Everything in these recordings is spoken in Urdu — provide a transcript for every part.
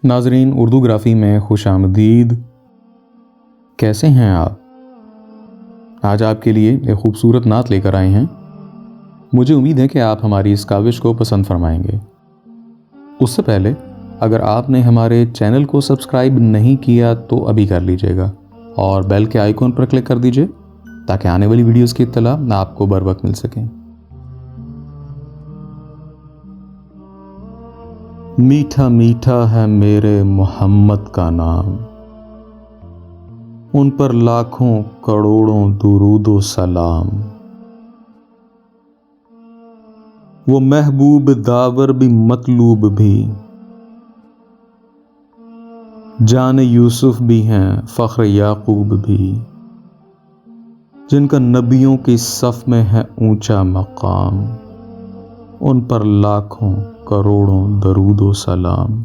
ناظرین اردو گرافی میں خوش آمدید۔ کیسے ہیں آپ؟ آج آپ کے لیے ایک خوبصورت نعت لے کر آئے ہیں۔ مجھے امید ہے کہ آپ ہماری اس کاوش کو پسند فرمائیں گے۔ اس سے پہلے اگر آپ نے ہمارے چینل کو سبسکرائب نہیں کیا تو ابھی کر لیجئے گا اور بیل کے آئیکن پر کلک کر دیجئے تاکہ آنے والی ویڈیوز کی اطلاع آپ کو بر وقت مل سکیں۔ میٹھا میٹھا ہے میرے محمد کا نام، ان پر لاکھوں کروڑوں درود و سلام۔ وہ محبوب داور بھی مطلوب بھی، جان یوسف بھی ہیں فخر یعقوب بھی، جن کا نبیوں کی صف میں ہے اونچا مقام، ان پر لاکھوں کروڑوں درود و سلام۔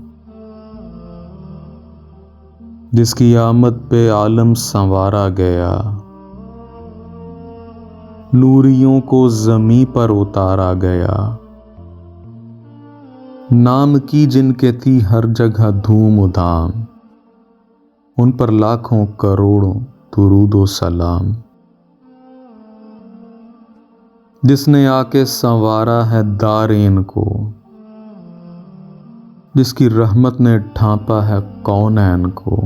جس کی آمد پہ عالم سنوارا گیا، نوریوں کو زمیں پر اتارا گیا، نام کی جن کے تھی ہر جگہ دھوم و دھام، ان پر لاکھوں کروڑوں درود و سلام۔ جس نے آ کے سنوارا ہے دارین کو، جس کی رحمت نے ڈھانپا ہے کونین کو،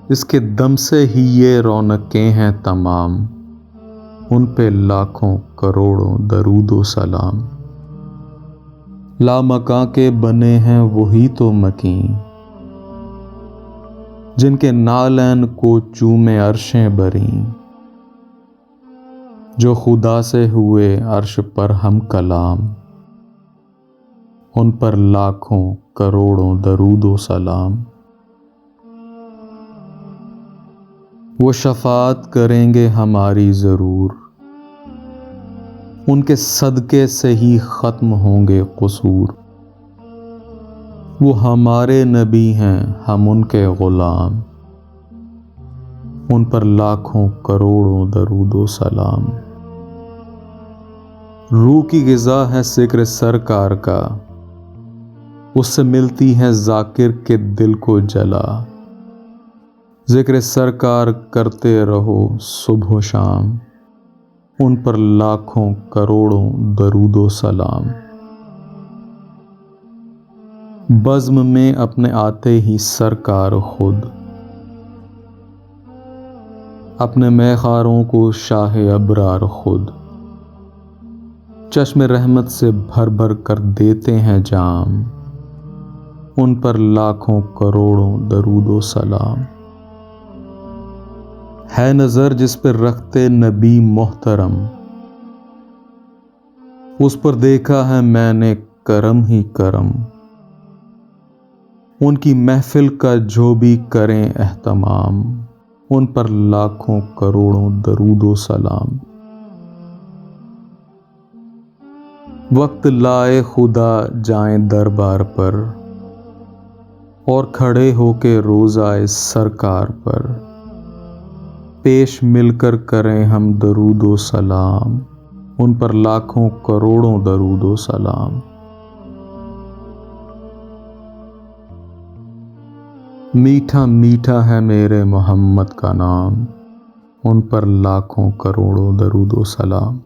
اس کے دم سے ہی یہ رونقیں ہیں تمام، ان پہ لاکھوں کروڑوں درود و سلام۔ لامکاں کے بنے ہیں وہی تو مکیں، جن کے نالین کو چومے عرشیں بریں، جو خدا سے ہوئے عرش پر ہم کلام، ان پر لاکھوں کروڑوں درود و سلام۔ وہ شفاعت کریں گے ہماری ضرور، ان کے صدقے سے ہی ختم ہوں گے قصور، وہ ہمارے نبی ہیں ہم ان کے غلام، ان پر لاکھوں کروڑوں درود و سلام۔ روح کی غذا ہے ذکر سرکار کا، اس سے ملتی ہے ذاکر کے دل کو جلا، ذکر سرکار کرتے رہو صبح و شام، ان پر لاکھوں کروڑوں درود و سلام۔ بزم میں اپنے آتے ہی سرکار خود، اپنے میخاروں کو شاہ ابرار خود، چشم رحمت سے بھر بھر کر دیتے ہیں جام، ان پر لاکھوں کروڑوں درود و سلام۔ ہے نظر جس پر رکھتے نبی محترم، اس پر دیکھا ہے میں نے کرم ہی کرم، ان کی محفل کا جو بھی کریں اہتمام، ان پر لاکھوں کروڑوں درود و سلام۔ وقت لائے خدا جائیں دربار پر، اور کھڑے ہو کے روضہ سرکار پر، پیش مل کر کریں ہم درود و سلام، ان پر لاکھوں کروڑوں درود و سلام۔ میٹھا میٹھا ہے میرے محمد کا نام، ان پر لاکھوں کروڑوں درود و سلام۔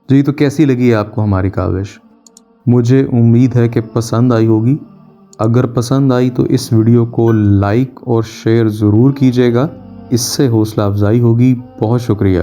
جی تو کیسی لگی آپ کو ہماری کاوش؟ مجھے امید ہے کہ پسند آئی ہوگی۔ اگر پسند آئی تو اس ویڈیو کو لائک اور شیئر ضرور کیجیے گا، اس سے حوصلہ افزائی ہوگی۔ بہت شکریہ۔